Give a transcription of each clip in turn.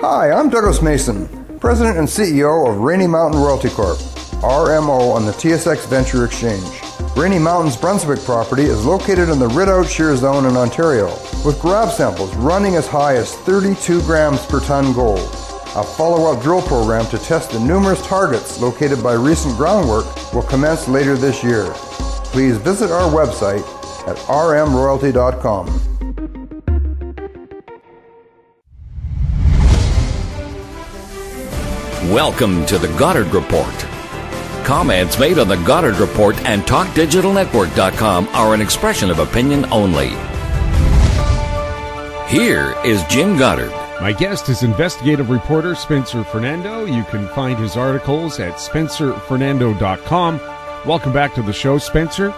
Hi, I'm Douglas Mason, President and CEO of Rainy Mountain Royalty Corp., RMO on the TSX Venture Exchange. Rainy Mountain's Brunswick property is located in the Rideout Shear Zone in Ontario, with grab samples running as high as 32 grams per ton gold. A follow-up drill program to test the numerous targets located by recent groundwork will commence later this year. Please visit our website at rmroyalty.com. Welcome to the Goddard Report. Comments made on the Goddard Report and TalkDigitalNetwork.com are an expression of opinion only. Here is Jim Goddard. My guest is investigative reporter Spencer Fernando. You can find his articles at spencerfernando.com. Welcome back to the show, Spencer.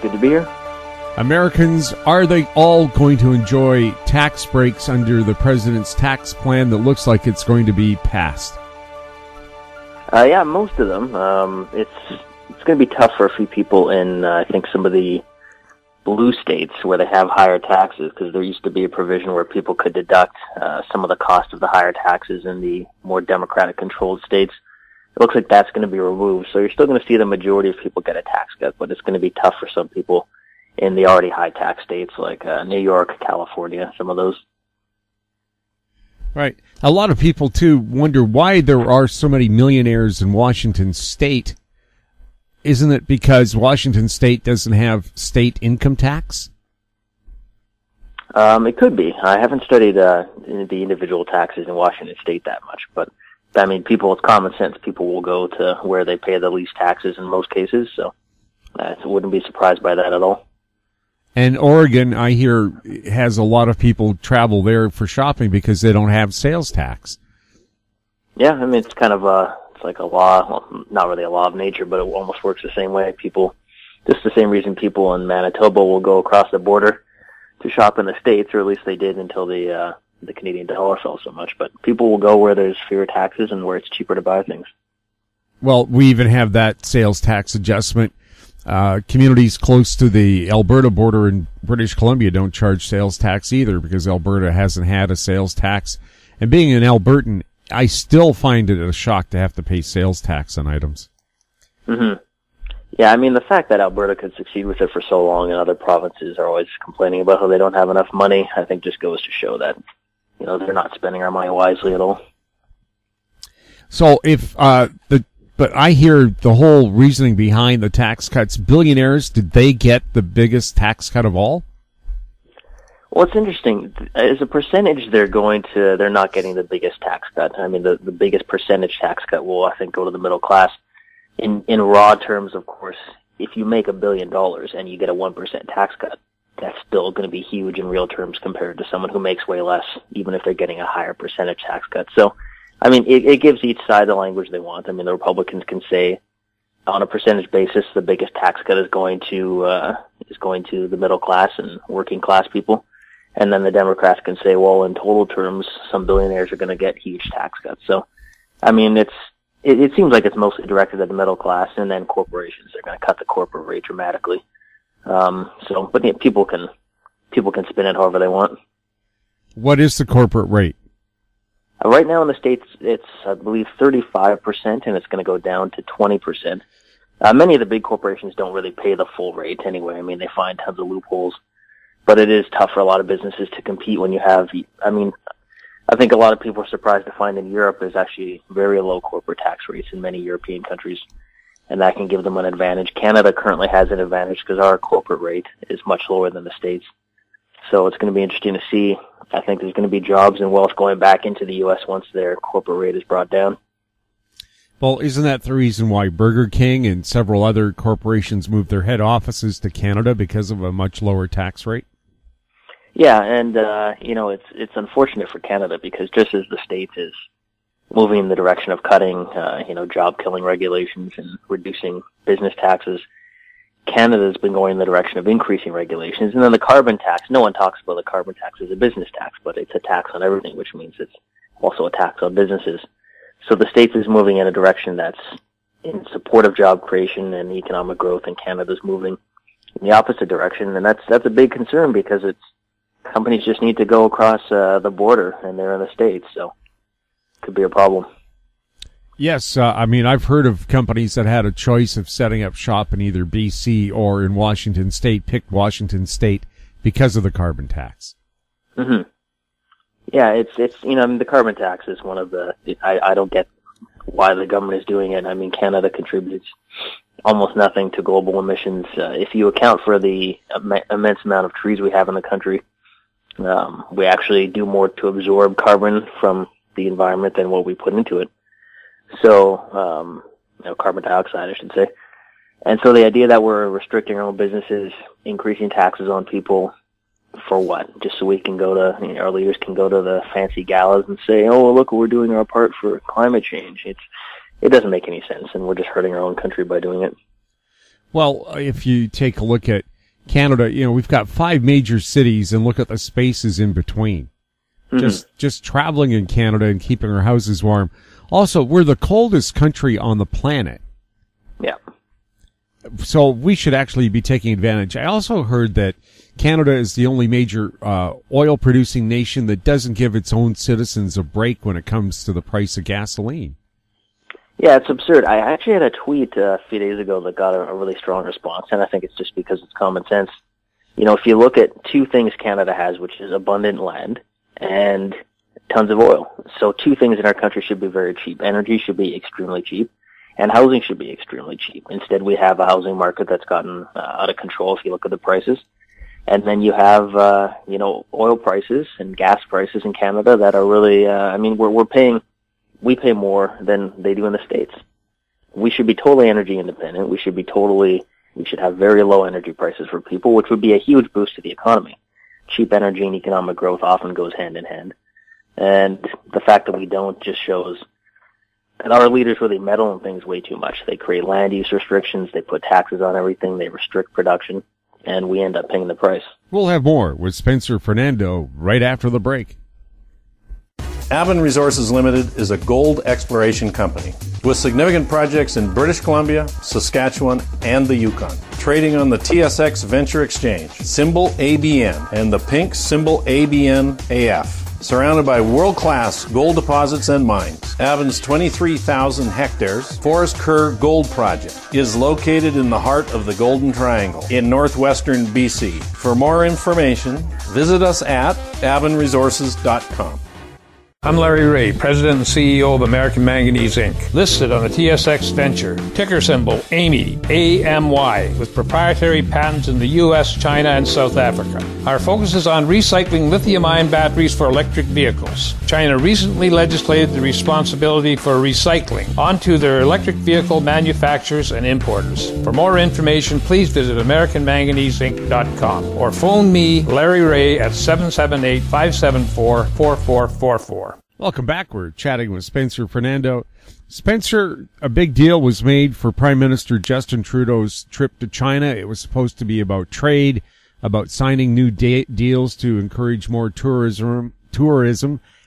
Good to be here. Americans, are they all going to enjoy tax breaks under the president's tax plan that looks like it's going to be passed? Yeah, most of them. It's going to be tough for a few people in, I think, some of the blue states where they have higher taxes, because there used to be a provision where people could deduct some of the cost of the higher taxes in the more Democratic-controlled states. It looks like that's going to be removed, so you're still going to see the majority of people get a tax cut, but it's going to be tough for some people in the already high tax states like New York, California, some of those. Right. A lot of people, too, wonder why there are so many millionaires in Washington State. Isn't it because Washington State doesn't have state income tax? It could be. I haven't studied the individual taxes in Washington State that much, but, I mean, people with common sense, people will go to where they pay the least taxes in most cases, so I wouldn't be surprised by that at all. And Oregon, I hear, has a lot of people travel there for shopping because they don't have sales tax. Yeah, I mean, it's kind of it's like a law, well, not really a law of nature, but it almost works the same way. People, just the same reason people in Manitoba will go across the border to shop in the States, or at least they did until the Canadian dollar fell so much. But people will go where there's fewer taxes and where it's cheaper to buy things. Well, we even have that sales tax adjustment. Communities close to the Alberta border in British Columbia don't charge sales tax either because Alberta hasn't had a sales tax. And being an Albertan, I still find it a shock to have to pay sales tax on items. Mm-hmm. Yeah, I mean, the fact that Alberta could succeed with it for so long and other provinces are always complaining about how they don't have enough money, I think just goes to show that, you know, they're not spending our money wisely at all. So if But I hear the whole reasoning behind the tax cuts. Billionaires, did they get the biggest tax cut of all? Well, it's interesting. As a percentage, they're not getting the biggest tax cut. I mean, the biggest percentage tax cut will, I think, go to the middle class. In raw terms, of course, if you make $1 billion and you get a 1% tax cut, that's still going to be huge in real terms compared to someone who makes way less, even if they're getting a higher percentage tax cut. So, I mean, it gives each side the language they want. I mean, the Republicans can say, on a percentage basis, the biggest tax cut is going to the middle class and working class people, and then the Democrats can say, well, in total terms, some billionaires are going to get huge tax cuts. So, I mean, it seems like it's mostly directed at the middle class, and then corporations are going to cut the corporate rate dramatically. But yeah, people can spin it however they want. What is the corporate rate? Right now in the States, it's, I believe, 35%, and it's going to go down to 20%. Many of the big corporations don't really pay the full rate anyway. I mean, they find tons of loopholes. But it is tough for a lot of businesses to compete when you have, I mean, I think a lot of people are surprised to find in Europe there's actually very low corporate tax rates in many European countries, and that can give them an advantage. Canada currently has an advantage because our corporate rate is much lower than the States. So it's going to be interesting to see. I think there's going to be jobs and wealth going back into the U.S. once their corporate rate is brought down. Well, isn't that the reason why Burger King and several other corporations moved their head offices to Canada because of a much lower tax rate? Yeah, and it's unfortunate for Canada because just as the States is moving in the direction of cutting, job-killing regulations and reducing business taxes, Canada's been going in the direction of increasing regulations. And then the carbon tax, no one talks about the carbon tax as a business tax, but it's a tax on everything, which means it's also a tax on businesses. So the States is moving in a direction that's in support of job creation and economic growth, and Canada's moving in the opposite direction. And that's a big concern because companies just need to go across the border, and they're in the States. So could be a problem. Yes, I mean, I've heard of companies that had a choice of setting up shop in either BC or in Washington State, picked Washington State because of the carbon tax. Mm-hmm. Yeah, it's I mean, the carbon tax is one of the, I don't get why the government is doing it. I mean, Canada contributes almost nothing to global emissions. If you account for the immense amount of trees we have in the country, we actually do more to absorb carbon from the environment than what we put into it. So, carbon dioxide, I should say. And so the idea that we're restricting our own businesses, increasing taxes on people, for what? Just so we can go to, our leaders can go to the fancy galas and say, oh, well, look, we're doing our part for climate change. It doesn't make any sense, and we're just hurting our own country by doing it. Well, if you take a look at Canada, we've got 5 major cities, and look at the spaces in between. Mm-hmm. Just traveling in Canada and keeping our houses warm. Also, we're the coldest country on the planet. Yeah. So we should actually be taking advantage. I also heard that Canada is the only major oil-producing nation that doesn't give its own citizens a break when it comes to the price of gasoline. Yeah, it's absurd. I actually had a tweet a few days ago that got a really strong response, and I think it's just because it's common sense. If you look at 2 things Canada has, which is abundant land and tons of oil. So 2 things in our country should be very cheap. Energy should be extremely cheap, and housing should be extremely cheap. Instead, we have a housing market that's gotten out of control if you look at the prices. And then you have, oil prices and gas prices in Canada that are really, we pay more than they do in the States. We should be totally energy independent. We should have very low energy prices for people, which would be a huge boost to the economy. Cheap energy and economic growth often goes hand in hand. And the fact that we don't just shows that our leaders really meddle in things way too much. They create land use restrictions, they put taxes on everything, they restrict production, and we end up paying the price. We'll have more with Spencer Fernando right after the break. Aven Resources Limited is a gold exploration company with significant projects in British Columbia, Saskatchewan, and the Yukon. Trading on the TSX Venture Exchange, symbol ABN, and the pink symbol ABN-AF. Surrounded by world-class gold deposits and mines, Aven's 23,000 hectares Forest Kerr Gold Project is located in the heart of the Golden Triangle in northwestern BC. For more information, visit us at avenresources.com. I'm Larry Ray, President and CEO of American Manganese, Inc., listed on the TSX Venture, ticker symbol AMY, A-M-Y, with proprietary patents in the U.S., China, and South Africa. Our focus is on recycling lithium-ion batteries for electric vehicles. China recently legislated the responsibility for recycling onto their electric vehicle manufacturers and importers. For more information, please visit AmericanManganeseInc.com or phone me, Larry Ray, at 778-574-4444. Welcome back. We're chatting with Spencer Fernando. Spencer, a big deal was made for Prime Minister Justin Trudeau's trip to China. It was supposed to be about trade, about signing new deals to encourage more tourism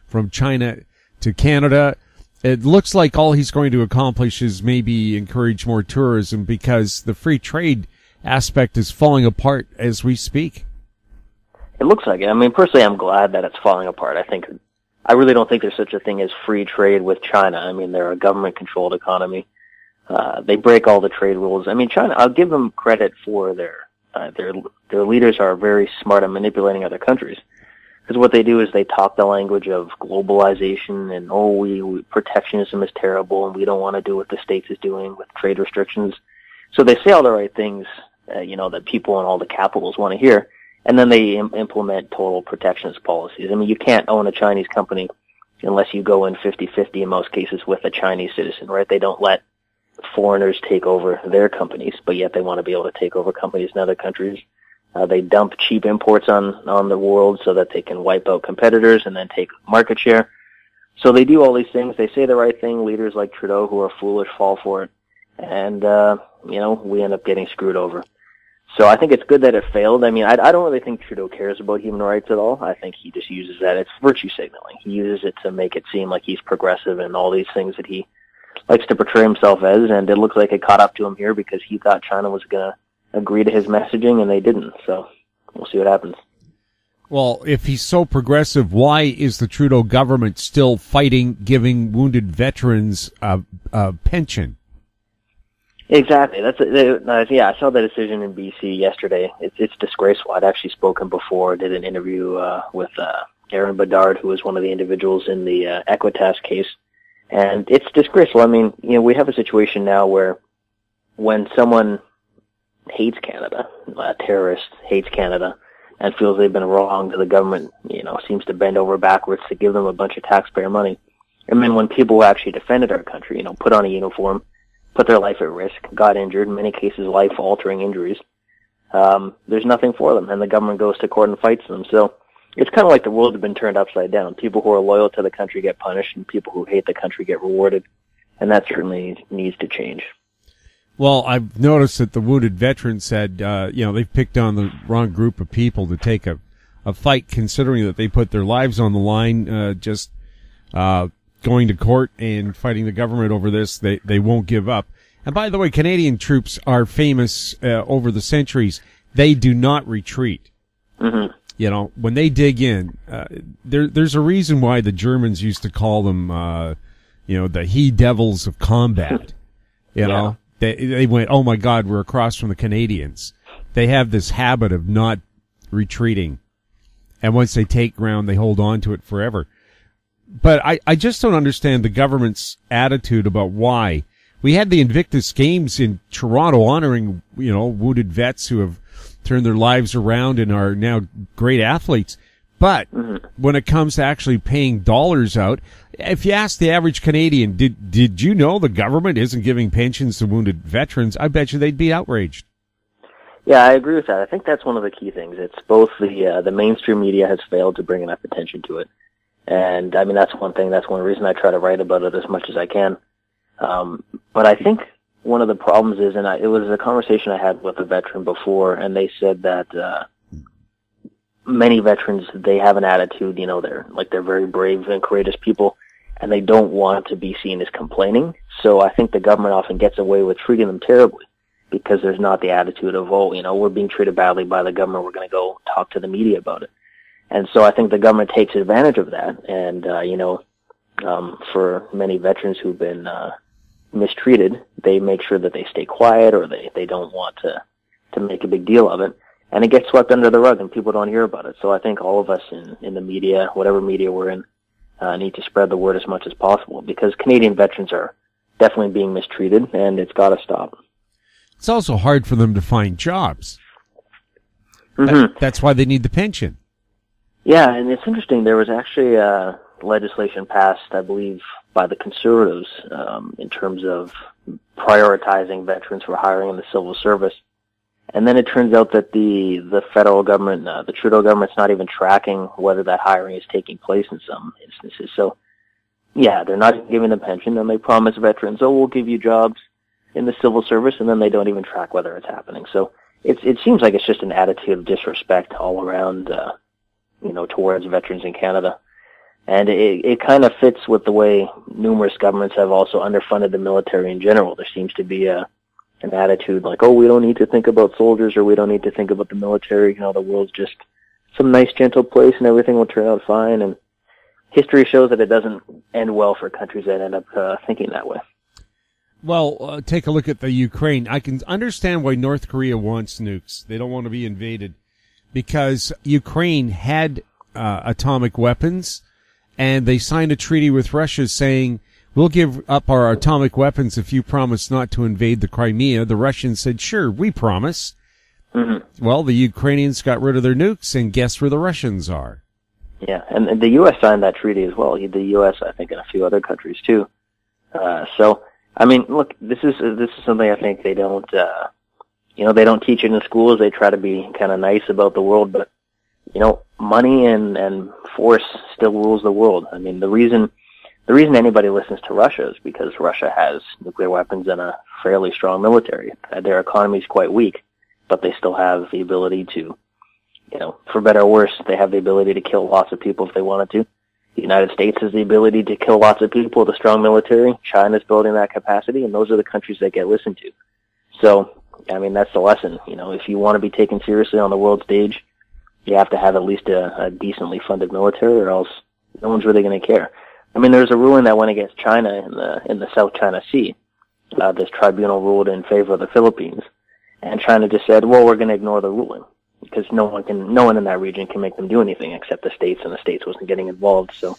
from China to Canada. It looks like all he's going to accomplish is maybe encourage more tourism because the free trade aspect is falling apart as we speak. It looks like it. I mean, personally, I'm glad that it's falling apart. I really don't think there's such a thing as free trade with China. I mean, they're a government-controlled economy. They break all the trade rules. I mean, China, I'll give them credit for their leaders are very smart at manipulating other countries. Because what they do is they talk the language of globalization and, protectionism is terrible and we don't want to do what the States is doing with trade restrictions. So they say all the right things, that people in all the capitals want to hear. And then they implement total protectionist policies. I mean, you can't own a Chinese company unless you go in 50-50 in most cases with a Chinese citizen, right? They don't let foreigners take over their companies, but yet they want to be able to take over companies in other countries. They dump cheap imports on the world so that they can wipe out competitors and then take market share. So they do all these things. They say the right thing. Leaders like Trudeau, who are foolish, fall for it. And, we end up getting screwed over. So I think it's good that it failed. I mean, I don't really think Trudeau cares about human rights at all. I think he just uses that. It's virtue signaling. He uses it to make it seem like he's progressive and all these things that he likes to portray himself as. And it looks like it caught up to him here because he thought China was going to agree to his messaging, and they didn't. So we'll see what happens. Well, if he's so progressive, why is the Trudeau government still fighting giving wounded veterans a pension? Exactly. Yeah, I saw the decision in BC yesterday. It's disgraceful. I'd actually spoken before, did an interview with Aaron Bedard, who was one of the individuals in the Equitas case, and it's disgraceful. I mean, we have a situation now where when someone hates Canada, a terrorist hates Canada, and feels they've been wronged, the government, seems to bend over backwards to give them a bunch of taxpayer money. I mean, when people who actually defended our country, put on a uniform, put their life at risk, got injured, in many cases life-altering injuries, there's nothing for them, and the government goes to court and fights them. So it's kind of like the world has been turned upside down. People who are loyal to the country get punished, and people who hate the country get rewarded, and that certainly needs to change. Well, I've noticed that the wounded veterans said, they've picked on the wrong group of people to take a fight, considering that they put their lives on the line, going to court and fighting the government over this. They won't give up. And by the way, Canadian troops are famous over the centuries. They do not retreat. Mm-hmm. When they dig in, there's a reason why the Germans used to call them, the he-devils of combat. Yeah. They went, oh my God, we're across from the Canadians. They have this habit of not retreating. And once they take ground, they hold on to it forever. But I just don't understand the government's attitude about why. We had the Invictus Games in Toronto honoring, wounded vets who have turned their lives around and are now great athletes. But when it comes to actually paying dollars out, if you ask the average Canadian, did you know the government isn't giving pensions to wounded veterans? I bet you they'd be outraged. Yeah, I agree with that. I think that's one of the key things. It's both the mainstream media has failed to bring enough attention to it. And I mean, that's one thing. That's one reason I try to write about it as much as I can. But I think one of the problems is, and it was a conversation I had with a veteran before, and they said that many veterans, they have an attitude, they're very brave and courageous people, and they don't want to be seen as complaining. So I think the government often gets away with treating them terribly because there's not the attitude of, we're being treated badly by the government, we're going to go talk to the media about it. And so I think the government takes advantage of that. And, for many veterans who've been mistreated, they make sure that they stay quiet, or they don't want to make a big deal of it. And it gets swept under the rug and people don't hear about it. So I think all of us in the media, whatever media we're in, need to spread the word as much as possible, because Canadian veterans are definitely being mistreated, and it's got to stop. It's also hard for them to find jobs. Mm-hmm. That's why they need the pension. Yeah, and it's interesting. There was actually legislation passed, I believe, by the Conservatives in terms of prioritizing veterans for hiring in the civil service. And then it turns out that the federal government, the Trudeau government's not even tracking whether that hiring is taking place in some instances. So, yeah, they're not giving them pension, and they promise veterans, we'll give you jobs in the civil service, and then they don't even track whether it's happening. So it seems like it's just an attitude of disrespect all around, towards veterans in Canada. And it kind of fits with the way numerous governments have also underfunded the military in general. There seems to be an attitude like, we don't need to think about soldiers, or we don't need to think about the military. The world's just some nice, gentle place, and everything will turn out fine. And history shows that it doesn't end well for countries that end up thinking that way. Well, take a look at the Ukraine. I can understand why North Korea wants nukes. They don't want to be invaded because Ukraine had atomic weapons, and they signed a treaty with Russia saying, we'll give up our atomic weapons if you promise not to invade the Crimea. The Russians said, sure, we promise. Mm-hmm. Well, the Ukrainians got rid of their nukes, and guess where the Russians are? Yeah, and the U.S. signed that treaty as well. The U.S., I think, and a few other countries too. So, I mean, look, this is something I think they don't, they don't teach it in schools. They try to be kind of nice about the world, but money and force still rules the world. I mean, the reason anybody listens to Russia is because Russia has nuclear weapons and a fairly strong military. Their economy is quite weak, but they still have the ability to, for better or worse, they have the ability to kill lots of people if they wanted to. The United States has the ability to kill lots of people with a strong military. China's building that capacity, and those are the countries that get listened to. So, I mean, that's the lesson. If you want to be taken seriously on the world stage, you have to have at least a decently funded military, or else no one's really going to care. I mean, there's a ruling that went against China in the South China Sea. This tribunal ruled in favor of the Philippines, and China just said, well, we're going to ignore the ruling because no one in that region can make them do anything except the states, and the states wasn't getting involved. So,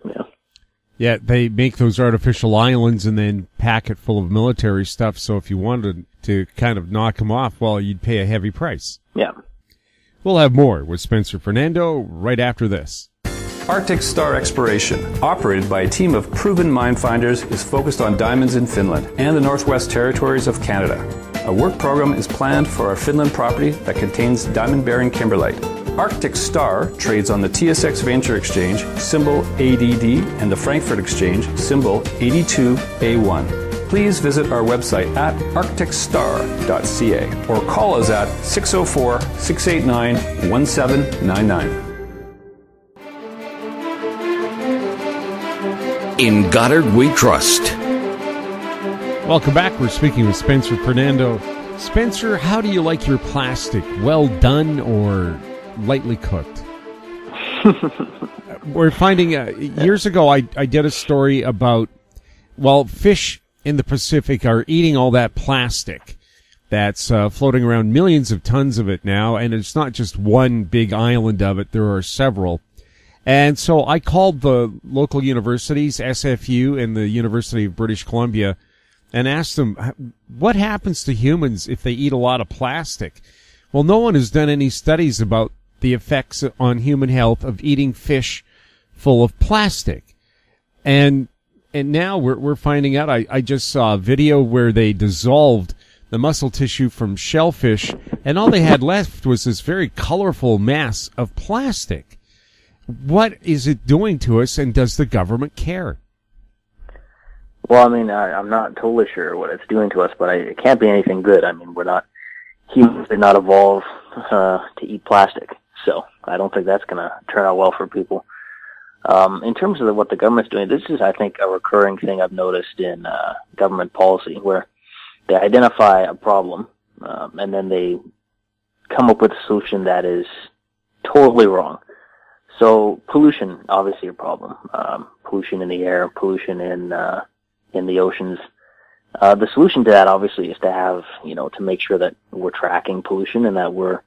yeah. Yeah, they make those artificial islands and then pack it full of military stuff. So if you wanted to kind of knock them off, well, you'd pay a heavy price. Yeah. We'll have more with Spencer Fernando right after this. Arctic Star Exploration, operated by a team of proven mine finders, is focused on diamonds in Finland and the Northwest Territories of Canada. A work program is planned for our Finland property that contains diamond-bearing kimberlite. Arctic Star trades on the TSX Venture Exchange, symbol ADD, and the Frankfurt Exchange, symbol 82A1. Please visit our website at arcticstar.ca or call us at 604-689-1799. In Goddard we trust. Welcome back. We're speaking with Spencer Fernando. Spencer, how do you like your plastic? Well done or lightly cooked? We're finding, years ago I did a story about, well, fish in the Pacific are eating all that plastic that's floating around, millions of tons of it now, and it's not just one big island of it. There are several. And so I called the local universities, SFU and the University of British Columbia, and asked them, what happens to humans if they eat a lot of plastic? Well, no one has done any studies about the effects on human health of eating fish full of plastic. And now we're finding out. I just saw a video where they dissolved the muscle tissue from shellfish, and all they had left was this very colorful mass of plastic. What is it doing to us, and does the government care? Well, I mean, I'm not totally sure what it's doing to us, but it can't be anything good. I mean, humans did not evolve to eat plastic, so I don't think that's going to turn out well for people. In terms of what the government's doing, this is, I think, a recurring thing I've noticed in government policy, where they identify a problem, and then they come up with a solution that is totally wrong. So pollution, obviously a problem. Pollution in the air, pollution in the oceans. The solution to that, obviously, is to have, to make sure that we're tracking pollution and that we're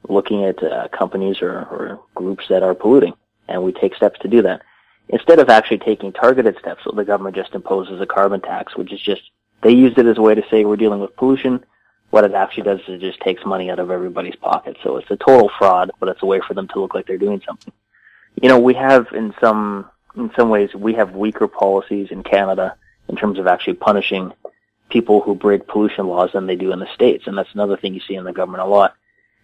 looking at companies or groups that are polluting, and we take steps to do that. Instead of actually taking targeted steps, so the government just imposes a carbon tax, which is just, they used it as a way to say we're dealing with pollution. What it actually does is it just takes money out of everybody's pocket. So it's a total fraud, but it's a way for them to look like they're doing something. We have, in some ways, we have weaker policies in Canada in terms of actually punishing people who break pollution laws than they do in the States. And that's another thing you see in the government a lot,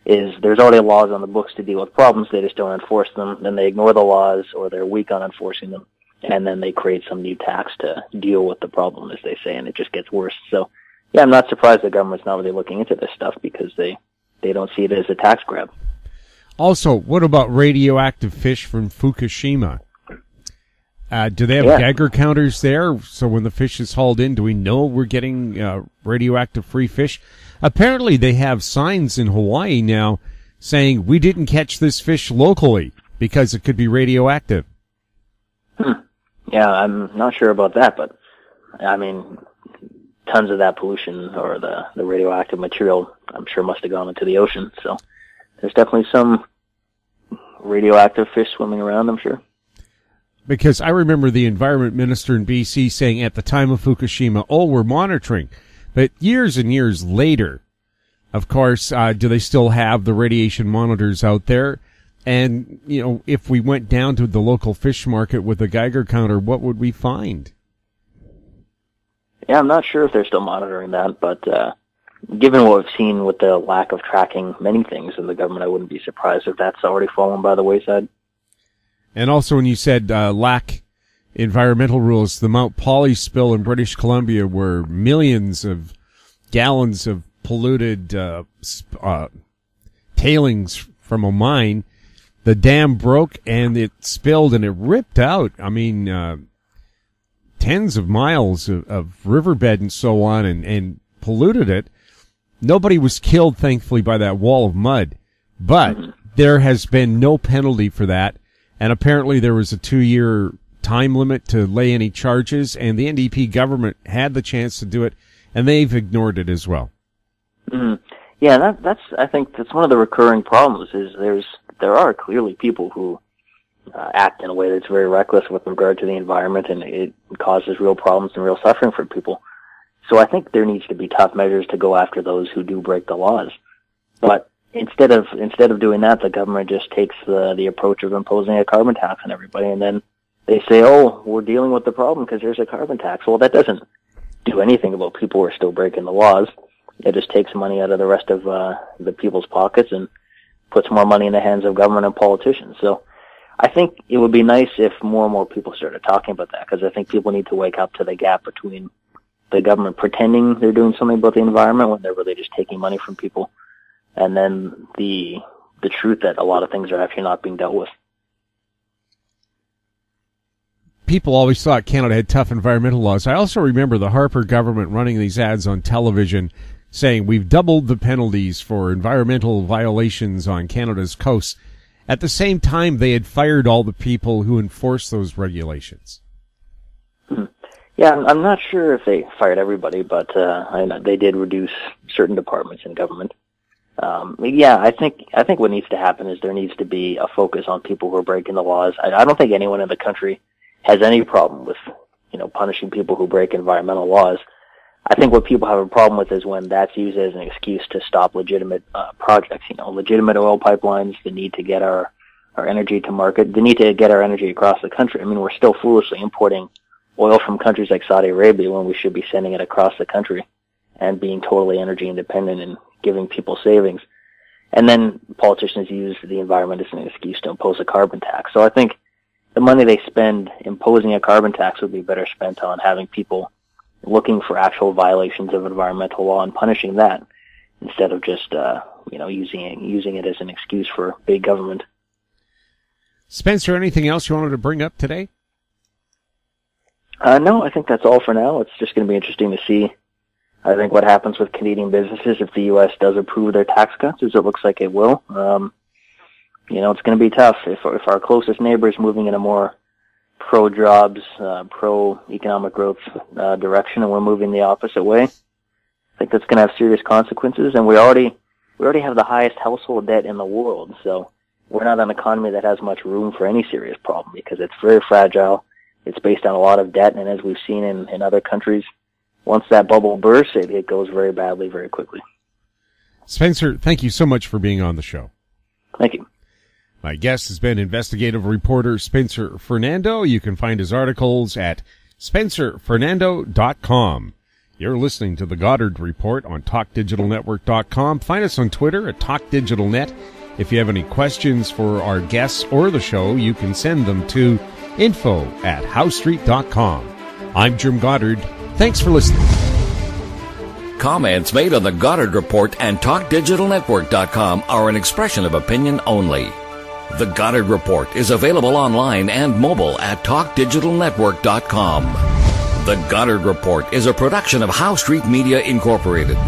is there's already laws on the books to deal with problems, they just don't enforce them, then they ignore the laws, or they're weak on enforcing them, and then they create some new tax to deal with the problem, as they say, and it just gets worse. So, yeah, I'm not surprised the government's not really looking into this stuff, because they don't see it as a tax grab. Also, what about radioactive fish from Fukushima? Do they have Geiger counters there? So when the fish is hauled in, do we know we're getting radioactive free fish? Apparently they have signs in Hawaii now saying we didn't catch this fish locally because it could be radioactive. Yeah, I'm not sure about that, but I mean, tons of that pollution or the radioactive material, I'm sure, must have gone into the ocean. So there's definitely some radioactive fish swimming around, I'm sure. Because I remember the environment minister in BC saying at the time of Fukushima, we're monitoring. But years and years later, of course, do they still have the radiation monitors out there? And, if we went down to the local fish market with a Geiger counter, what would we find? Yeah, I'm not sure if they're still monitoring that, but given what we've seen with the lack of tracking many things in the government, I wouldn't be surprised if that's already fallen by the wayside. And also when you said lack environmental rules, the Mount Polley spill in British Columbia where millions of gallons of polluted tailings from a mine, the dam broke and it spilled and it ripped out, tens of miles of riverbed and so on and polluted it. Nobody was killed, thankfully, by that wall of mud. But there has been no penalty for that, and apparently there was a 2-year time limit to lay any charges, and the NDP government had the chance to do it, and they've ignored it as well. Yeah, I think that's one of the recurring problems. Is there are clearly people who act in a way that's very reckless with regard to the environment, and it causes real problems and real suffering for people. So I think there needs to be tough measures to go after those who do break the laws. But instead of doing that, the government just takes the approach of imposing a carbon tax on everybody, and then they say, "Oh, we're dealing with the problem because there's a carbon tax." Well, that doesn't do anything about people who are still breaking the laws. It just takes money out of the rest of the people's pockets and puts more money in the hands of government and politicians. So I think it would be nice if more and more people started talking about that, because I think people need to wake up to the gap between the government pretending they're doing something about the environment when they're really just taking money from people, and then the truth that a lot of things are actually not being dealt with. People always thought Canada had tough environmental laws. I also remember the Harper government running these ads on television saying we've doubled the penalties for environmental violations on Canada's coast. At the same time, they had fired all the people who enforced those regulations. Yeah, I'm not sure if they fired everybody, but I know they did reduce certain departments in government. Yeah, I think what needs to happen is there needs to be a focus on people who are breaking the laws. I don't think anyone in the country has any problem with, punishing people who break environmental laws. I think what people have a problem with is when that's used as an excuse to stop legitimate projects. Legitimate oil pipelines, the need to get our energy to market, the need to get our energy across the country. I mean, we're still foolishly importing oil from countries like Saudi Arabia when we should be sending it across the country and being totally energy independent and giving people savings. And then politicians use the environment as an excuse to impose a carbon tax. So I think the money they spend imposing a carbon tax would be better spent on having people looking for actual violations of environmental law and punishing that, instead of just using it as an excuse for big government. Spencer, anything else you wanted to bring up today? No, I think that's all for now. It's just going to be interesting to see, I think, what happens with Canadian businesses if the U.S. does approve their tax cuts, as it looks like it will. It's going to be tough. If our closest neighbor is moving in a more pro-jobs, pro-economic growth direction, and we're moving the opposite way, I think that's going to have serious consequences. And we already have the highest household debt in the world, so we're not an economy that has much room for any serious problem because it's very fragile. It's based on a lot of debt, and as we've seen in other countries, once that bubble bursts, it goes very badly very quickly. Spencer, thank you so much for being on the show. Thank you. My guest has been investigative reporter Spencer Fernando. You can find his articles at spencerfernando.com. You're listening to the Goddard Report on TalkDigitalNetwork.com. Find us on Twitter at TalkDigitalNet. If you have any questions for our guests or the show, you can send them to info@howstreet.com. I'm Jim Goddard. Thanks for listening. Comments made on the Goddard Report and TalkDigitalNetwork.com are an expression of opinion only. The Goddard Report is available online and mobile at TalkDigitalNetwork.com. The Goddard Report is a production of How Street Media Incorporated.